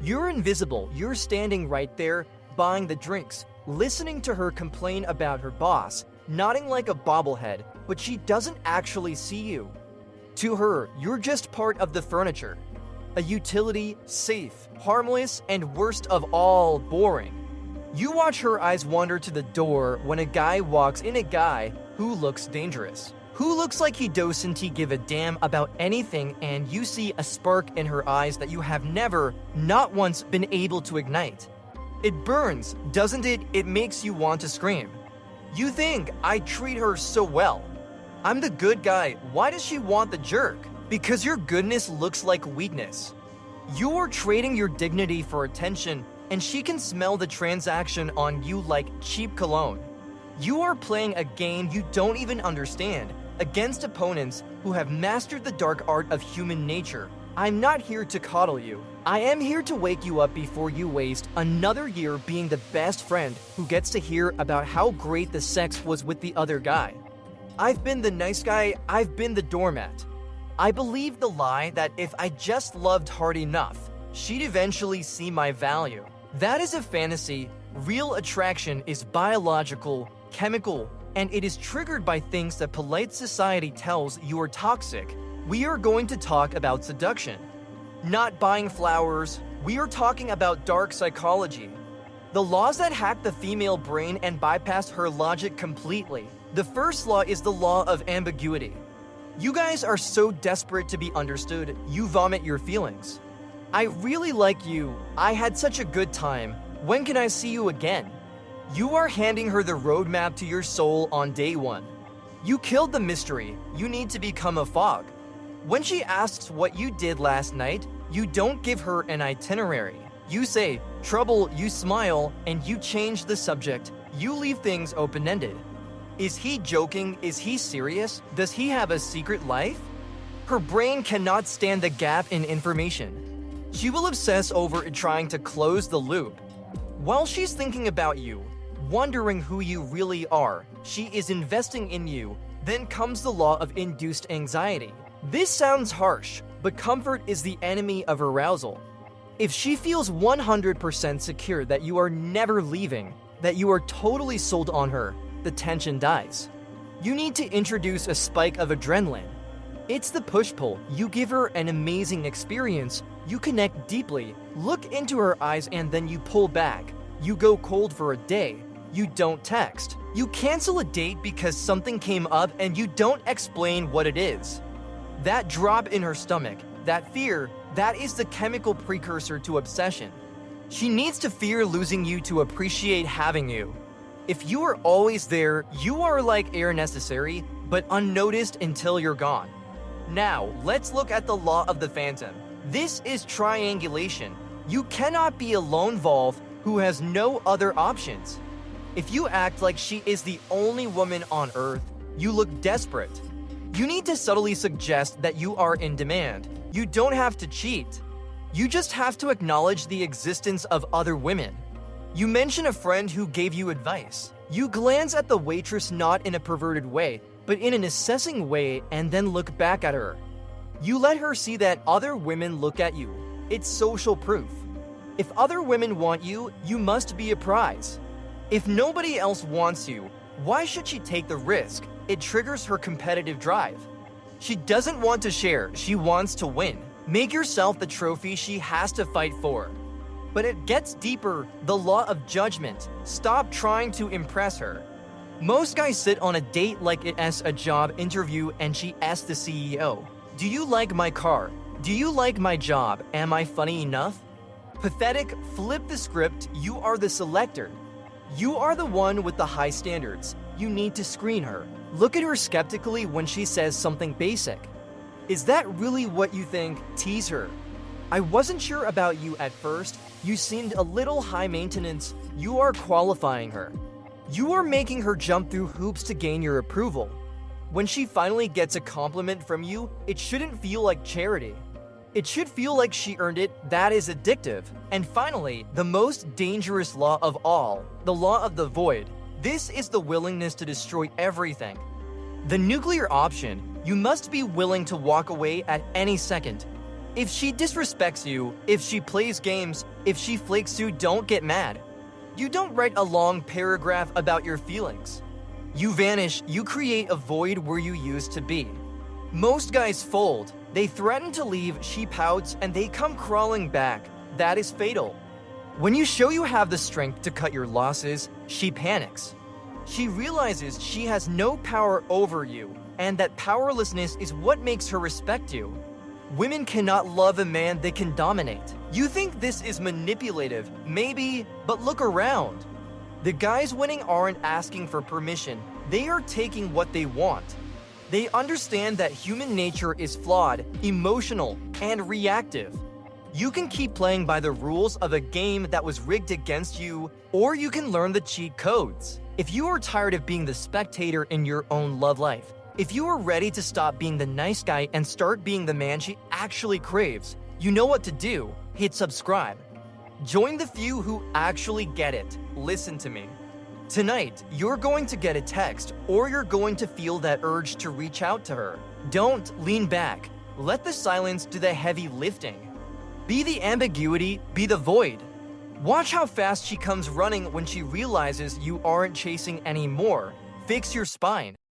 You're invisible. You're standing right there, buying the drinks, listening to her complain about her boss, nodding like a bobblehead, but she doesn't actually see you. To her, you're just part of the furniture. A utility, safe, harmless, and worst of all, boring. You watch her eyes wander to the door when a guy walks in, a guy who looks dangerous, who looks like he doesn't give a damn about anything, and you see a spark in her eyes that you have never, not once, been able to ignite. It burns, doesn't it? It makes you want to scream. You think, I treat her so well. I'm the good guy. Why does she want the jerk? Because your goodness looks like weakness. You're trading your dignity for attention, and she can smell the transaction on you like cheap cologne. You are playing a game you don't even understand against opponents who have mastered the dark art of human nature. I'm not here to coddle you. I am here to wake you up before you waste another year being the best friend who gets to hear about how great the sex was with the other guy. I've been the nice guy, I've been the doormat. I believe the lie that if I just loved hard enough, she'd eventually see my value. That is a fantasy. Real attraction is biological, chemical, and it is triggered by things that polite society tells you are toxic. We are going to talk about seduction. Not buying flowers, we are talking about dark psychology. The laws that hack the female brain and bypass her logic completely. The first law is the law of ambiguity. You guys are so desperate to be understood, you vomit your feelings. I really like you. I had such a good time. When can I see you again? You are handing her the roadmap to your soul on day one. You killed the mystery. You need to become a fog. When she asks what you did last night, you don't give her an itinerary. You say, trouble, you smile, and you change the subject. You leave things open-ended. Is he joking? Is he serious? Does he have a secret life? Her brain cannot stand the gap in information. She will obsess over it, trying to close the loop. While she's thinking about you, wondering who you really are, she is investing in you. Then comes the law of induced anxiety. This sounds harsh, but comfort is the enemy of arousal. If she feels 100% secure that you are never leaving, that you are totally sold on her, the tension dies. You need to introduce a spike of adrenaline. It's the push-pull. You give her an amazing experience. You connect deeply, look into her eyes, and then you pull back. You go cold for a day. You don't text. You cancel a date because something came up and you don't explain what it is. That drop in her stomach, that fear, that is the chemical precursor to obsession. She needs to fear losing you to appreciate having you. If you are always there, you are like air, necessary, but unnoticed until you're gone. Now, let's look at the law of the phantom. This is triangulation. You cannot be a lone wolf who has no other options. If you act like she is the only woman on earth, you look desperate. You need to subtly suggest that you are in demand. You don't have to cheat. You just have to acknowledge the existence of other women. You mention a friend who gave you advice. You glance at the waitress not in a perverted way, but in an assessing way, and then look back at her. You let her see that other women look at you. It's social proof. If other women want you, you must be a prize. If nobody else wants you, why should she take the risk? It triggers her competitive drive. She doesn't want to share, she wants to win. Make yourself the trophy she has to fight for. But it gets deeper, the law of judgment. Stop trying to impress her. Most guys sit on a date like it's a job interview and she asks the CEO, "Do you like my car? Do you like my job? Am I funny enough?" Pathetic, flip the script, you are the selector. You are the one with the high standards. You need to screen her. Look at her skeptically when she says something basic. Is that really what you think? Tease her. I wasn't sure about you at first. You seemed a little high maintenance. You are qualifying her. You are making her jump through hoops to gain your approval. When she finally gets a compliment from you, it shouldn't feel like charity. It should feel like she earned it. That is addictive. And finally, the most dangerous law of all, the law of the void. This is the willingness to destroy everything. The nuclear option. You must be willing to walk away at any second. If she disrespects you, if she plays games, if she flakes you, don't get mad. You don't write a long paragraph about your feelings. You vanish, you create a void where you used to be. Most guys fold. They threaten to leave, she pouts, and they come crawling back. That is fatal. When you show you have the strength to cut your losses, she panics. She realizes she has no power over you, and that powerlessness is what makes her respect you. Women cannot love a man they can dominate. You think this is manipulative, maybe, but look around. The guys winning aren't asking for permission, they are taking what they want. They understand that human nature is flawed, emotional, and reactive. You can keep playing by the rules of a game that was rigged against you, or you can learn the cheat codes. If you are tired of being the spectator in your own love life, if you are ready to stop being the nice guy and start being the man she actually craves, you know what to do. Hit subscribe. Join the few who actually get it. Listen to me. Tonight, you're going to get a text, or you're going to feel that urge to reach out to her. Don't lean back. Let the silence do the heavy lifting. Be the ambiguity, be the void. Watch how fast she comes running when she realizes you aren't chasing anymore. Fix your spine.